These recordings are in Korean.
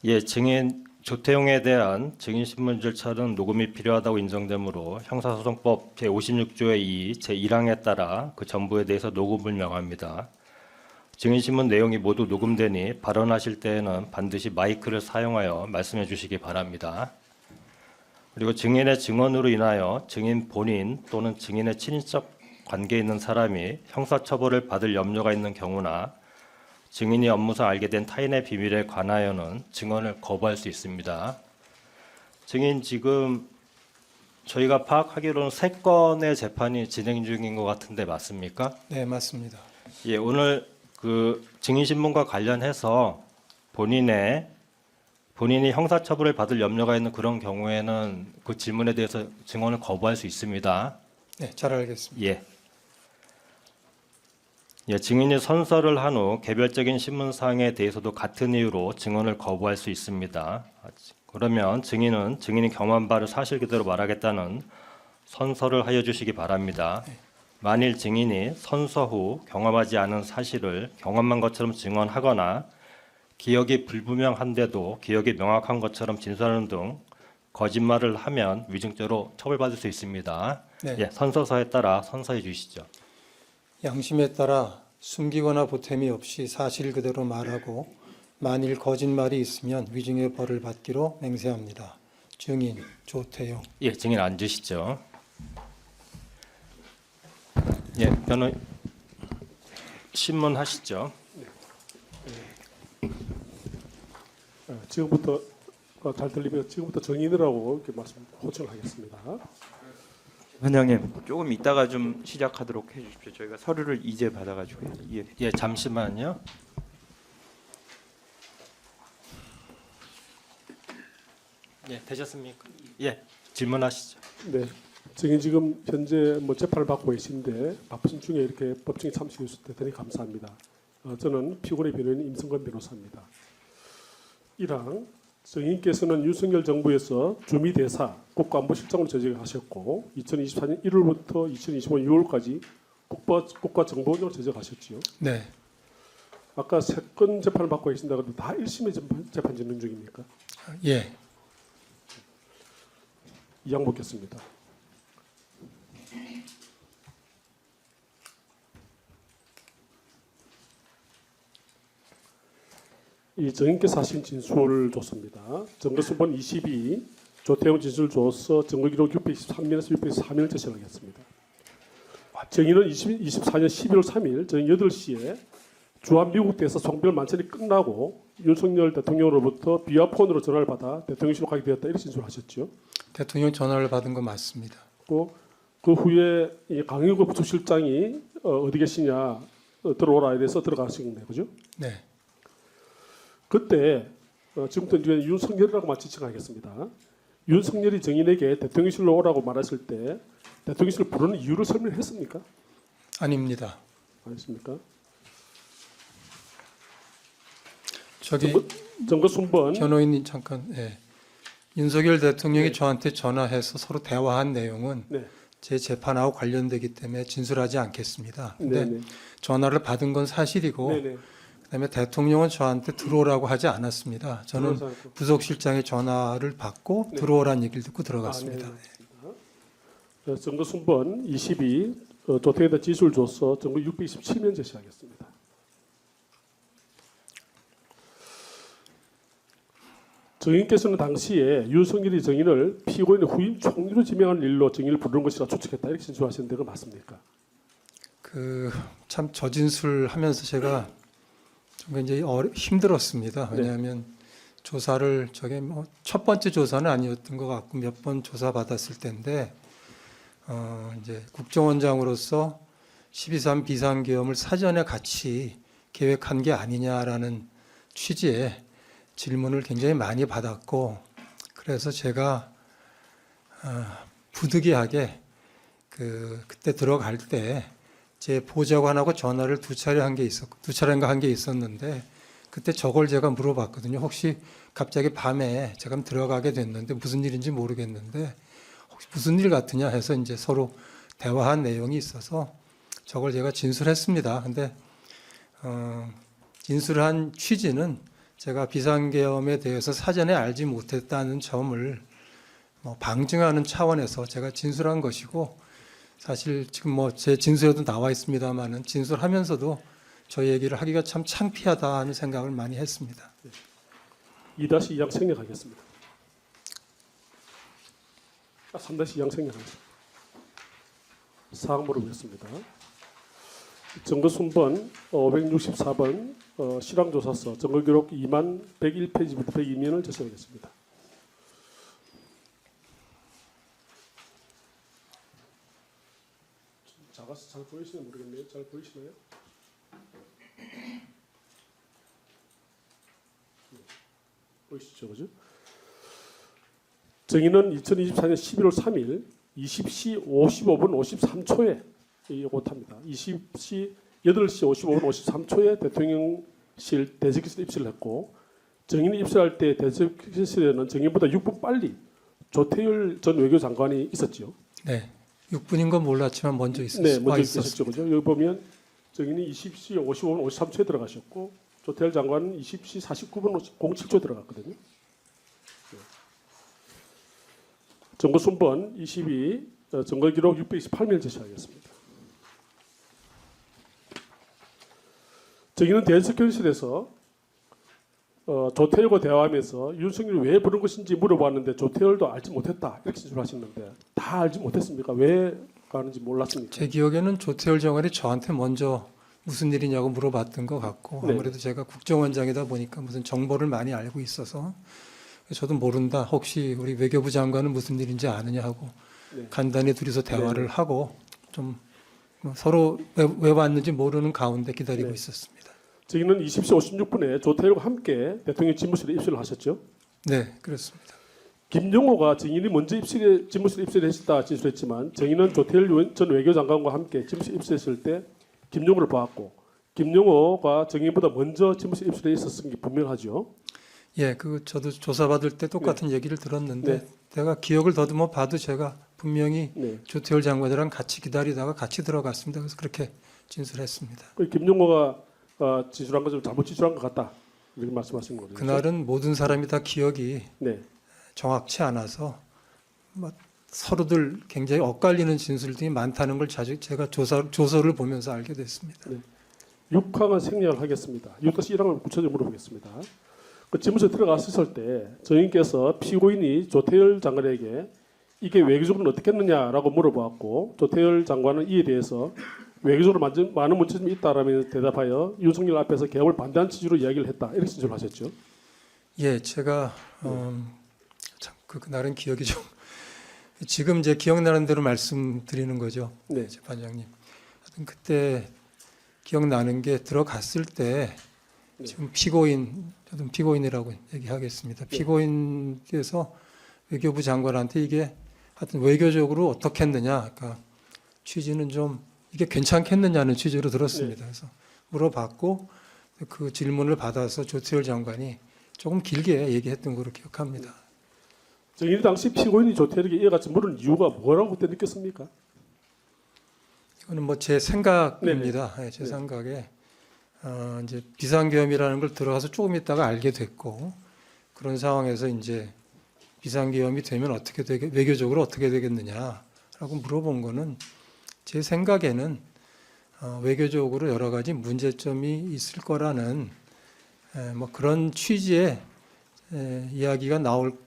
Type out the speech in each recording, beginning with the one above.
예, 증인 조태용에 대한 증인신문 절차는 녹음이 필요하다고 인정되므로 형사소송법 제56조의 2 제1항에 따라 그 전부에 대해서 녹음을 명합니다. 증인신문 내용이 모두 녹음되니 발언하실 때에는 반드시 마이크를 사용하여 말씀해 주시기 바랍니다. 그리고 증인의 증언으로 인하여 증인 본인 또는 증인의 친인척 관계에 있는 사람이 형사처벌을 받을 염려가 있는 경우나 증인이 업무상 알게 된 타인의 비밀에 관하여는 증언을 거부할 수 있습니다. 증인 지금 저희가 파악하기로는 3건의 재판이 진행 중인 것 같은데 맞습니까? 네, 맞습니다. 예, 오늘 그 증인신문과 관련해서 본인이 형사처벌을 받을 염려가 있는 그런 경우에는 그 질문에 대해서 증언을 거부할 수 있습니다. 네, 잘 알겠습니다. 예. 예, 증인이 선서를 한 후 개별적인 신문사항에 대해서도 같은 이유로 증언을 거부할 수 있습니다. 그러면 증인이 경험한 바를 사실 그대로 말하겠다는 선서를 하여 주시기 바랍니다. 만일 증인이 선서 후 경험하지 않은 사실을 경험한 것처럼 증언하거나 기억이 불분명한데도 기억이 명확한 것처럼 진술하는 등 거짓말을 하면 위증죄로 처벌받을 수 있습니다. 네. 예, 선서서에 따라 선서해 주시죠. 양심에 따라 숨기거나 보탬이 없이 사실 그대로 말하고 만일 거짓말이 있으면 위증의 벌을 받기로 맹세합니다. 증인 조태용. 예, 증인 앉으시죠. 예, 신문 하시죠. 지금부터 잘 들리면 지금부터 정인이라고 이렇게 말씀 호칭을 하겠습니다. 원장님 조금 이따가 좀 시작하도록 해주십시오. 저희가 서류를 이제 받아가지고요. 예. 예, 잠시만요. 예, 되셨습니까? 예, 질문하시죠. 네, 증인 지금 현재 재판을 받고 계신데 바쁘신 중에 이렇게 법정에 참석해 주셔서 대단히 감사합니다. 저는 피고인의 변호인 임성건 변호사입니다. 1항 증인께서는 윤석열 정부에서 주미대사 국가안보실장으로 재직하셨고 2024년 1월부터 2025년 6월까지 국가정보원으로 재직하셨지요. 네, 아까 3건 재판을 받고 계신다 그러는데 다 1심의 재판 진행 중입니까? 예, 이항 보겠습니다. 이 증인께서 하신 진술을 줬습니다. 증거수본 22, 조태용 진술 줘서 증거기록 623면에서 623면을 제시하겠습니다. 증인은 2024년 11월 3일 저녁 8시에 주한 미국 대사 송별 만찬이 끝나고 윤석열 대통령으로부터 비화폰으로 전화를 받아 대통령실로 가게 되었다 이렇게 진술하셨죠. 대통령 전화를 받은 거 맞습니다. 그 후에 이 강용구 부속실장이 어디 계시냐 들어오라 이래서 들어가신 거네요, 그죠? 네, 그때 지금부터 이제 윤석열이라고만 지칭하겠습니다. 윤석열이 증인에게 대통령실로 오라고 말했을 때 대통령실 부르는 이유를 설명했습니까? 아닙니다. 아니십니까? 저기 증거 순번 변호인님 잠깐. 예. 윤석열 대통령이 네. 저한테 전화해서 서로 대화한 내용은 네. 제 재판하고 관련되기 때문에 진술하지 않겠습니다. 근데 네네. 전화를 받은 건 사실이고 네네. 그다음에 대통령은 저한테 들어오라고 하지 않았습니다. 저는 부속실장의 전화를 받고 네. 들어오라는 얘기를 듣고 들어갔습니다. 증거 순번 22 조태에다 지수를 줘서 증거 627면 제시하겠습니다. 증인께서는 당시에 윤석열이 증인을 피고인의 후임 총리로 지명하는 일로 증인을 부르는 것이라 추측했다 이렇게 진술하시는데 그 맞습니까? 참 저진술 하면서 제가 좀 굉장히 힘들었습니다. 왜냐하면 조사를 저게 뭐 첫 번째 조사는 아니었던 것 같고 몇 번 조사 받았을 텐데 이제 국정원장으로서 12.3 비상계엄을 사전에 같이 계획한 게 아니냐라는 취지의 질문을 굉장히 많이 받았고 그래서 제가 부득이하게 그때 들어갈 때 제 보좌관하고 전화를 두 차례인가 한 게 있었는데 그때 저걸 제가 물어봤거든요. 혹시 갑자기 밤에 제가 들어가게 됐는데 무슨 일인지 모르겠는데 혹시 무슨 일 같으냐 해서 이제 서로 대화한 내용이 있어서 저걸 제가 진술했습니다. 근데 진술한 취지는 제가 비상계엄에 대해서 사전에 알지 못했다는 점을 방증하는 차원에서 제가 진술한 것이고, 사실 지금 제 진술에도 나와 있습니다만은 진술하면서도 저 얘기를 하기가 참 창피하다 하는 생각을 많이 했습니다. 2-2항 생략하겠습니다. 3-2항 생략하겠습니다. 사항 물어보겠습니다. 증거순번 564번 실황조사서 증거기록 2만 101페이지부터 102면을 제시하겠습니다. 작아서 잘 보이시나요? 모르겠네요. 잘 보이시나요? 보이시죠, 그죠? 정의는 2024년 11월 3일 20시 55분 53초에 오탑니다. 20시 8시 55분 53초에 대통령실 대책실에 입실을 했고, 정인이 입실할 때 대책실에는 정인보다 6분 빨리 조태열 전 외교장관이 있었죠. 네, 6분인 건 몰랐지만 먼저 네, 먼저 있었습니다. 있었죠, 그죠? 여기 보면 정인이 20시 55분 53초에 들어가셨고, 조태열 장관은 20시 49분 07초에 들어갔거든요. 정거순번 22 정거기록 628면 제시하겠습니다. 정의는 대책교실에서 조태열과 대화하면서 윤석열이 왜 부른 것인지 물어봤는데 조태열도 알지 못했다 이렇게 진술하셨는데, 다 알지 못했습니까? 왜 가는지 몰랐습니까? 제 기억에는 조태열 장관이 저한테 먼저 무슨 일이냐고 물어봤던 것 같고, 네. 아무래도 제가 국정원장이다 보니까 무슨 정보를 많이 알고 있어서 저도 모른다, 혹시 우리 외교부 장관은 무슨 일인지 아느냐 하고 네. 간단히 둘이서 대화를 하고 좀 서로 왜 왔는지 모르는 가운데 기다리고 네. 있었습니다. 정의는 20시 56분에 조태열과 함께 대통령 집무실에 입실을 하셨죠. 네, 그렇습니다. 김용호가 정인이 먼저 집무실에 입실했다 진술했지만, 정인은 조태열 전 외교장관과 함께 집무실에 입실했을 때 김용호를 보았고, 김용호가 정인보다 먼저 집무실에 입실해 있었은 게 분명하죠. 예, 저도 조사받을 때 똑같은 얘기를 들었는데, 네. 내가 기억을 더듬어 봐도 제가 분명히 네. 조태열 장관이랑 같이 기다리다가 같이 들어갔습니다. 그래서 그렇게 진술했습니다. 김용호가 진술한 거 좀 잘못 진술한 것 같다 이렇게 말씀하신 거죠. 그날은 모든 사람이 다 기억이 네. 정확치 않아서 서로들 굉장히 엇갈리는 진술들이 많다는 걸 제가 조서를 보면서 알게 됐습니다. 네. 6항은 생략을 하겠습니다. 6-1항을 구체적으로 물어보겠습니다. 그 집무실에 들어갔을 때 정인께서 피고인이 조태열 장관에게 이게 외교적으로 어떻게 했느냐라고 물어보았고, 조태열 장관은 이에 대해서 외교적으로 많은 문제점이 있다라며 대답하여 윤석열 앞에서 개혁을 반대한 취지로 이야기를 했다 이렇게 진술을 하셨죠. 예, 제가 참 그날은 기억이 좀 지금 이제 기억나는 대로 말씀드리는 거죠. 네. 재판장님. 하여튼 그때 기억나는 게, 들어갔을 때 네. 지금 저도 피고인이라고 얘기하겠습니다. 피고인께서 외교부 장관한테 이게 하여튼 외교적으로 어떻게 했느냐, 그러니까 취지는 좀 이게 괜찮겠느냐는 취지로 들었습니다. 그래서 물어봤고, 그 질문을 받아서 조태열 장관이 조금 길게 얘기했던 걸로 기억합니다. 정인이 당시 피고인이 조태열에게 이와 같이 물은 이유가 뭐라고 그때 느꼈습니까? 이거는 제 생각입니다. 예, 제 네. 생각에 이제 비상계엄이라는 걸 들어가서 조금 있다가 알게 됐고, 그런 상황에서 이제 비상계엄이 되면 외교적으로 어떻게 되겠느냐라고 물어본 거는, 제 생각에는 외교적으로 여러 가지 문제점이 있을 거라는 그런 취지의 이야기가 나올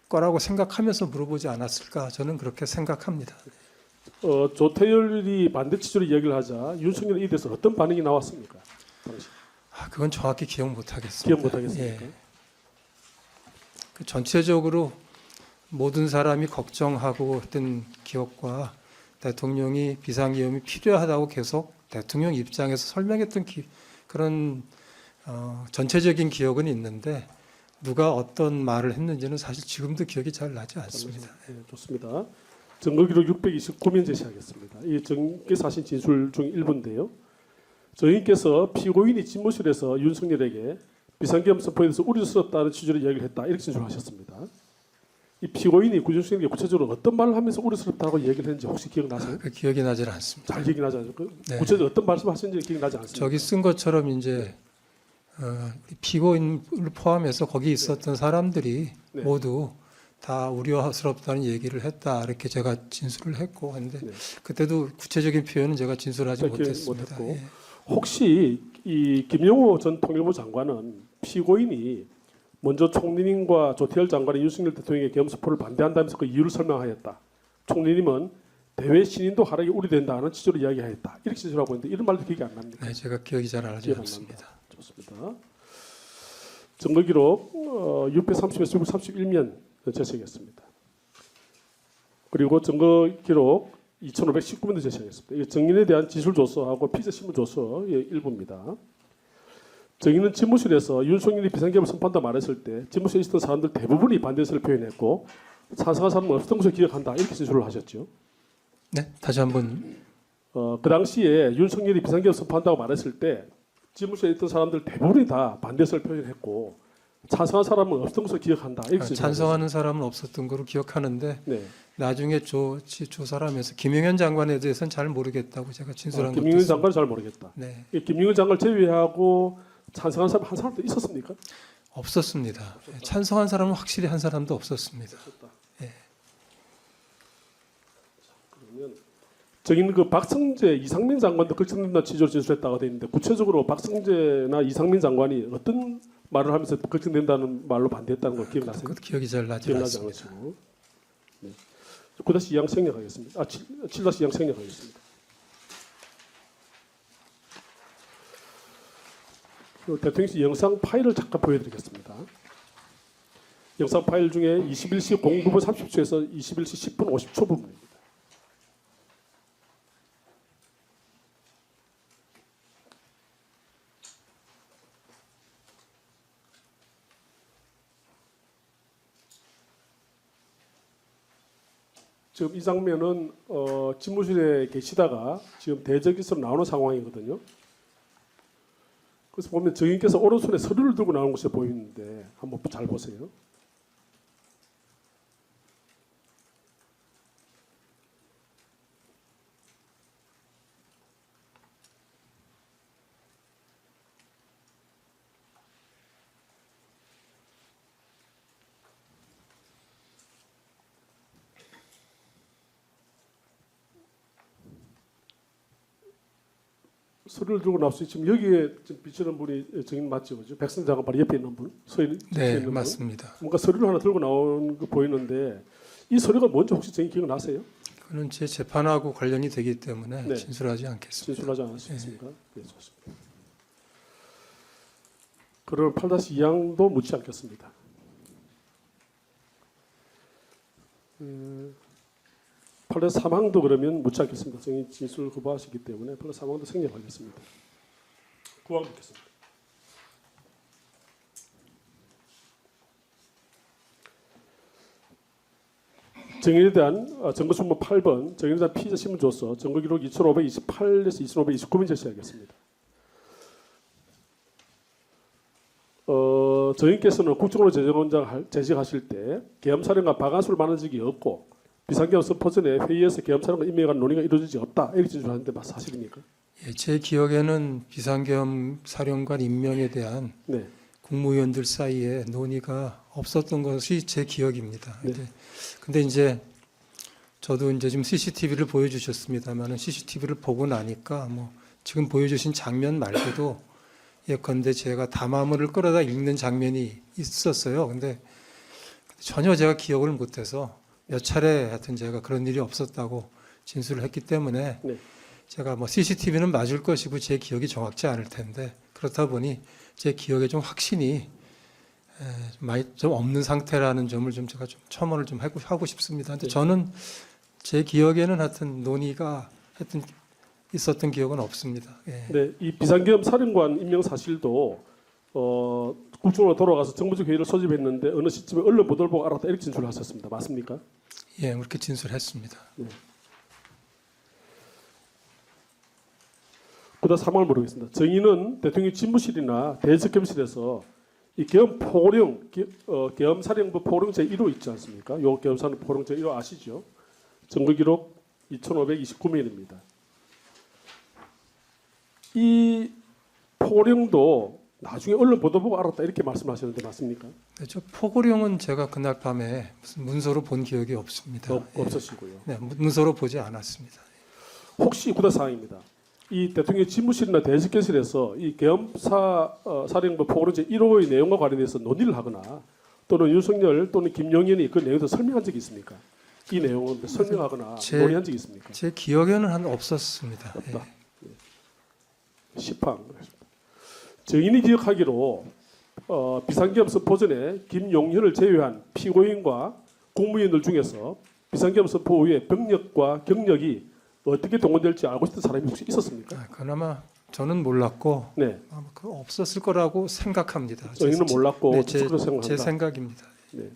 거라고 생각하면서 물어보지 않았을까, 저는 그렇게 생각합니다. 조태열이 반대 취지로 이야기를 하자 윤석열에 대해서 어떤 반응이 나왔습니까? 당시 그건 정확히 기억 못하겠습니다. 기억 못하겠습니까? 예. 전체적으로 모든 사람이 걱정하고 했던 기억과 대통령이 비상계엄이 필요하다고 계속 대통령 입장에서 설명했던 그런 전체적인 기억은 있는데, 누가 어떤 말을 했는지는 사실 지금도 기억이 잘 나지 않습니다. 네, 좋습니다. 증거기록 629면 제시하겠습니다. 이 정인께서 하신 진술 중 일부인데요. 정인께서 피고인이 집무실에서 윤석열에게 비상계엄 선포에 대해서 우려스럽다는 취지로 이야기를 했다 이렇게 진술하셨습니다. 이 피고인이 윤석열에게 구체적으로 어떤 말을 하면서 우려스럽다고 얘기를 했는지 혹시 기억나세요? 그 기억이 나질 않습니다. 잘 기억이 나지 않죠? 네. 구체적으로 어떤 말씀하셨는지 기억이 나지 않습니다. 저기 쓴 것처럼 이제 우리 피고인을 포함해서 거기 있었던 사람들이 네. 모두 다 우려스럽다는 얘기를 했다 이렇게 제가 진술을 했고 했는데 네. 그때도 구체적인 표현은 제가 진술하지 그렇게 못했습니다. 못했고. 예. 혹시 이 김용호 전 통일부 장관은 피고인이 먼저 총리님과 조태열 장관이 윤석열 대통령의 계엄 선포를 반대한다면서 그 이유를 설명하였다. 총리님은 대외 신인도 하락이 우려된다는 취지로 이야기하였다. 이렇게 진술하고 있는데 이런 말도 기억이 안 납니까? 네, 제가 기억이 잘 나지 기억 안 않습니다. 좋습니다. 증거 기록 630에서 631면 제시하겠습니다. 그리고 증거 기록 2519면도 제시하겠습니다. 이게 증인에 대한 지술 조서하고 피제 신문 조서의 일부입니다. 증인은 집무실에서 윤석열이 비상계엄을 선포한다 말했을 때 집무실에 있었던 사람들 대부분이 반대 의사를 표현했고 찬성한 사람은 없었던 것을 기억한다. 이렇게 진술을 하셨죠. 네, 다시 한번 그 당시에 윤석열이 비상계엄 선포한다고 말했을 때 집무실에 있던 사람들 대부분이 다 반대 의사를 표현했고 찬성한 사람은 없었던 것을 기억한다. 이렇게 진술을 찬성하는 사람은 없었던 거로 기억하는데 하셨어요. 네. 나중에 조사를 하면서 김용현 장관에 대해서는 잘 모르겠다고 제가 진술한 것도 김용현 있습니다. 장관은 잘 모르겠다. 네, 이 김용현 장관을 제외하고 찬성한 사람 한 사람도 있었습니까? 없었습니다. 찬성한 사람은 확실히 한 사람도 없었습니다. 예. 그러면 저기는 그 박성재, 이상민 장관도 걱정된다는 취지로 진술했다고 되어 있는데 구체적으로 박성재나 이상민 장관이 어떤 말을 하면서 걱정된다는 말로 반대했다는 거 기억나세요? 그것도 기억이 잘 나지 기억나지 않습니다. 않으시고. 네. 9-2양 생략하겠습니다. 7-2양 생략하겠습니다. 대통령실 영상 파일을 잠깐 보여드리겠습니다. 영상 파일 중에 21시 09분 30초에서 21시 10분 50초 부분입니다. 지금 이 장면은 집무실에 계시다가 지금 대적에서 나오는 상황이거든요. 그래서 보면 증인께서 오른손에 서류를 들고 나오는 것이 보이는데 한번 잘 보세요. 서류를 들고 나왔어요. 지금 여기에 지금 비치는 분이 증인 맞죠, 그죠? 백선 장관 바로 옆에 있는 분, 네, 있는 분. 맞습니다. 뭔가 서류를 하나 들고 나온 거 보이는데 이 서류가 뭔지 혹시 증인 기억나세요? 그는 제 재판하고 관련이 되기 때문에 네. 진술하지 않겠습니다. 진술하지 않으셨습니까? 네, 좋습니다. 그럼 8-2항도 묻지 않겠습니다. 8-3항도 그러면 묻지 않겠습니다. 증인 진술 거부하시기 때문에 8-3항도 생략하겠습니다. 9항 묻겠습니다. 증인에 대한 증거순문 8번, 증인에 대한 피의자 신문조서, 증거기록 2528에서 2529면 제시하겠습니다. 증인께서는 국정원로 재정원장 재직하실 때 계엄사령관 박한수를 만난 적이 없고 비상계엄 선포 전에 회의에서 계엄사령관 임명에 관한 논의가 이루어지지 없다. 이렇게 진술하는데 사실입니까? 예, 제 기억에는 비상계엄 사령관 임명에 대한 네. 국무위원들 사이에 논의가 없었던 것이 제 기억입니다. 네. 근데 이제 저도 이제 지금 CCTV를 보여주셨습니다만은 CCTV를 보고 나니까 뭐 지금 보여주신 장면 말고도 예컨대 제가 담화문을 끌어다 읽는 장면이 있었어요. 근데 전혀 제가 기억을 못해서 몇 차례 하여튼 제가 그런 일이 없었다고 진술을 했기 때문에 네. 제가 뭐 CCTV는 맞을 것이고 제 기억이 정확치 않을 텐데 그렇다 보니 제 기억에 좀 확신이 많이 좀 없는 상태라는 점을 좀 제가 좀 첨언을 좀 하고 싶습니다. 근데 저는 제 기억에는 하여튼 논의가 하여튼 있었던 기억은 없습니다. 예. 네, 이 비상계엄 사령관 임명 사실도 국정원으로 돌아가서 정부적 회의를 소집했는데 어느 시점에 언론 보도를 보고 알았다 이렇게 진술하셨습니다. 맞습니까? 예, 그렇게 진술했습니다. 그다음 상황을 모르겠습니다. 정의는 대통령 집무실이나 대적겸실에서 이 계엄 포령, 계엄 사령부 포령 제1호 있지 않습니까? 요 계엄 사령부 포령 제1호 아시죠? 증거 기록 2529면입니다. 이 포령도 나중에 언론 보도 보고 알았다 이렇게 말씀하셨는데 맞습니까? 네, 저 포고령은 제가 그날 밤에 무슨 문서로 본 기억이 없습니다. 예. 없으시고요. 네, 문서로 보지 않았습니다. 혹시 구다 사항입니다. 이 대통령 집무실이나 대식견실에서 이 계엄사 사령부 포고령제 1호의 내용과 관련해서 논의를 하거나 또는 윤석열 또는 김용현이 그 내용을 설명한 적이 있습니까? 이 내용을 설명하거나 논의한 적이 있습니까? 제 기억에는 없었습니다. 예. 없다. 시팡. 증인이 기억하기로 비상계엄 선포 전에 김용현을 제외한 피고인과 국무위원들 중에서 비상계엄 선포 후에 병력과 경력이 어떻게 동원될지 알고 있던 사람이 혹시 있었습니까? 그나마 저는 몰랐고 네, 아마 그 없었을 거라고 생각합니다. 증인은 몰랐고 네, 그렇게 생각한다. 제 생각입니다. 네.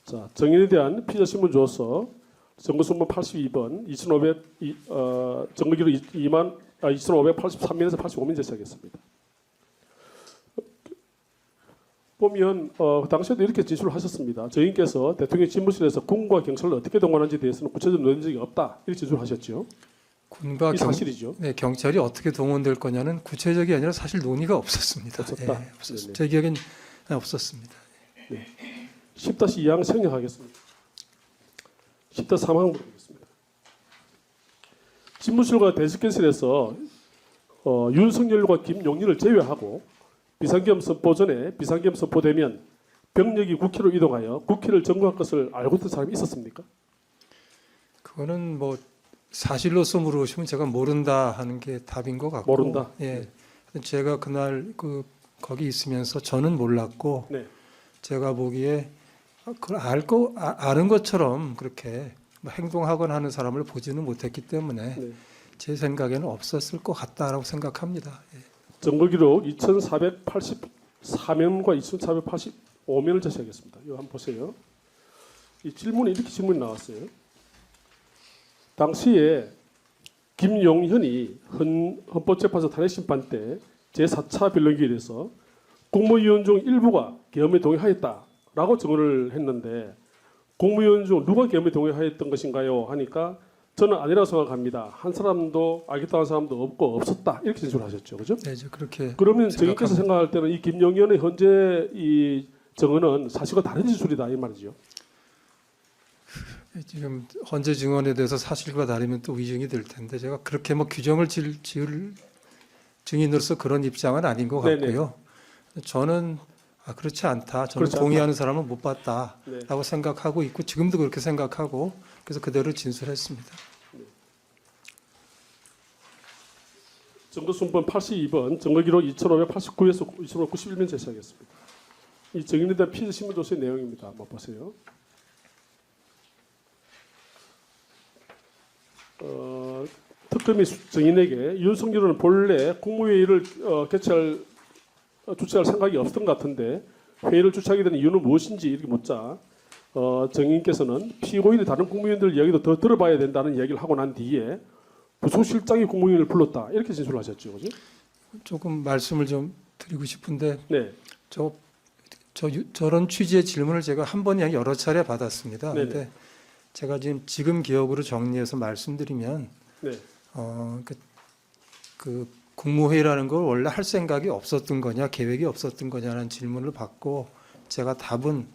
자, 증인에 대한 피의자 신문 조서 정거순번 82번 2,500 정거기로 2,583면에서 85면 제시하겠습니다. 보면 당시에도 이렇게 진술을 하셨습니다. 저희께서 대통령 집무실에서 군과 경찰을 어떻게 동원하는지에 대해서는 구체적으로 논의 적이 없다 이렇게 진술하셨죠. 군과 이 사실이죠. 네, 경찰이 어떻게 동원될 거냐는 구체적이 아니라 사실 논의가 없었습니다. 없었다. 예, 없었습니다. 네네. 제 기억엔 없었습니다. 10-2항 생략하겠습니다. 10-3항 물어보겠습니다. 집무실과 대식견실에서 윤석열과 김용현을 제외하고 비상계엄 선포 전에 비상계엄 선포되면 병력이 국회로 이동하여 국회를 점거할 것을 알고 있던 사람이 있었습니까? 그거는 뭐 사실로서 물으시면 제가 모른다 하는 게 답인 것 같고. 모른다. 예. 제가 그날 거기 있으면서 저는 몰랐고 네. 제가 보기에 그걸 아는 것처럼 그렇게 뭐 행동하거나 하는 사람을 보지는 못했기 때문에 네. 제 생각에는 없었을 것 같다라고 생각합니다. 예. 점거기록 2,484면과 2,485면을 제시하겠습니다. 이거 한번 보세요. 이 질문에 이렇게 질문이 나왔어요. 당시에 김용현이 헌법재판소 탄핵심판 때 제4차 변론기일에서 국무위원 중 일부가 계엄에 동의하였다라고 증언을 했는데 국무위원 중 누가 계엄에 동의하였던 것인가요? 하니까 저는 아니라고 생각합니다. 한 사람도 알겠다는 사람도 없고 없었다 이렇게 진술하셨죠, 그죠? 네, 이제 그렇게 그러면 저희께서 생각할 때는 이 김용현의 현재 이 증언은 사실과 다른 진술이다 이 말이죠. 지금 헌재 증언에 대해서 사실과 다르면 또 위증이 될 텐데 제가 그렇게 뭐 규정을 지을 증인으로서 그런 입장은 아닌 것 같고요. 저는 그렇지 않다. 저는 그렇지 동의하는 사람은 못 봤다라고 네. 생각하고 있고 지금도 그렇게 생각하고 그래서 그대로 진술했습니다. 증거순번 82번 증거기록 2,589에서 2,591면 제시하겠습니다. 이 증인에 대한 피의자 신문조서의 내용입니다. 한번 보세요. 특검이 증인에게 윤석열은 본래 국무회의를 주최할 생각이 없었던 것 같은데 회의를 주최하게 된 이유는 무엇인지 이렇게 묻자 증인께서는 피고인이 다른 국무위원들 이야기도 더 들어봐야 된다는 이야기를 하고 난 뒤에 부속실장이 국무위원을 불렀다 이렇게 진술을 하셨죠, 그죠? 조금 말씀을 좀 드리고 싶은데 네, 저런 취지의 질문을 제가 한 번이 아니라 여러 차례 받았습니다. 네네. 그런데 제가 지금 기억으로 정리해서 말씀드리면 네, 그 국무회의라는 걸 원래 할 생각이 없었던 거냐 계획이 없었던 거냐라는 질문을 받고 제가 답은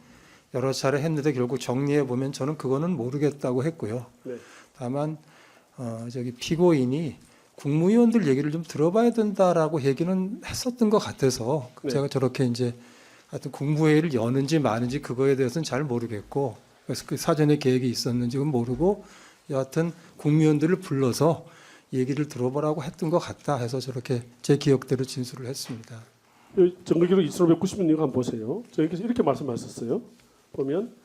여러 차례 했는데 결국 정리해 보면 저는 그거는 모르겠다고 했고요. 네. 다만 피고인이 국무위원들 얘기를 좀 들어봐야 된다라고 얘기는 했었던 것 같아서 네. 제가 저렇게 이제 하여튼 국무회의를 여는지 마는지 그거에 대해서는 잘 모르겠고 그래서 그 사전에 계획이 있었는지는 모르고 여하튼 국무위원들을 불러서 얘기를 들어보라고 했던 것 같다 해서 저렇게 제 기억대로 진술을 했습니다. 증거기록 2,590면 이거 한번 보세요. 저희께서 이렇게 말씀하셨어요. 보면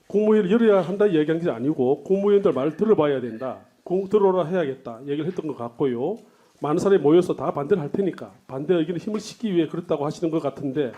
국무회의를 열어야 한다 이야기한 게 아니고 국무위원들 말을 들어봐야 된다. 들어오라 해야겠다 얘기를 했던 것 같고요. 많은 사람이 모여서 다 반대를 할 테니까 반대 의견에 힘을 싣기 위해 그랬다고 하시는 것 같은데